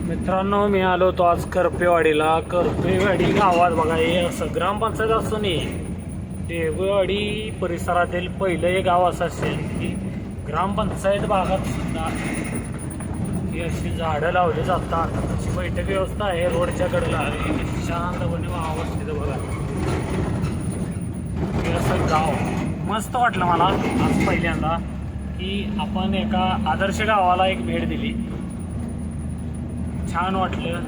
मित्रांनो, मी आलो होतो आज करपेवाडीला. करपेवाडी गावात बघा, हे असं ग्रामपंचायत असून देगुवाडी परिसरातील पहिलं हे गाव असं असेल की ग्रामपंचायत भागात सुद्धा ही अशी झाडं लावली जातात. अशी बैठक व्यवस्था आहे रोडच्या कडेला. शांतपणे वावर तिथं बघा. हे असं गाव मस्त वाटलं मला आज पहिल्यांदा की आपण एका आदर्श गावाला एक भेट दिली. छान वाटलं.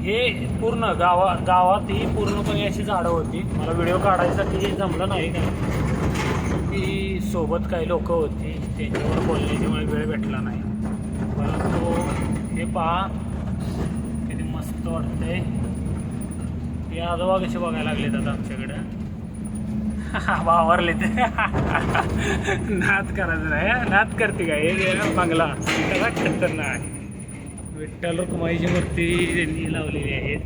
हे पूर्ण गावात ही पूर्णपणे अशी झाडं होती. मला व्हिडिओ काढायसाठी जमलं नाही का की सोबत काही लोक होती, त्यांच्यावर बोलण्याच्यामुळे वेळ भेटला नाही. परंतु हे पहा किती मस्त वाटतंय. हे आजोबा कसे बघायला लागलेत आता आमच्याकडं. वावरले ते नाद करायचं नाही. नाद करते का हे बंगला कसा खतरनाक आहे. विठ्ठल रुक्माईची मूर्ती त्यांनी लावलेली आहेत.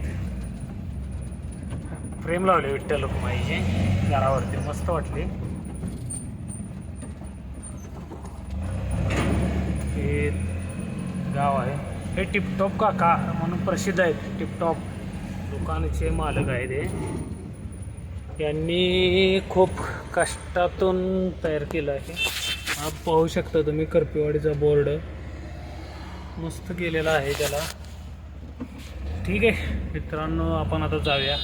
फ्रेम लावले विठ्ठल रुक्माईची घरावरती. मस्त वाटले. हे गाव आहे. हे टिपटॉप काका म्हणून प्रसिद्ध आहेत. टिपटॉप दुकानाचे मालक आहेत हे. यांनी खूप कष्टातून तयार केलं आहे. हा पाहू शकता तुम्ही करपेवाडीचा बोर्ड मस्त केलेला आहे त्याला. ठीक आहे मित्रांनो, आपण आता जाऊया.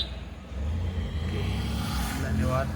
धन्यवाद.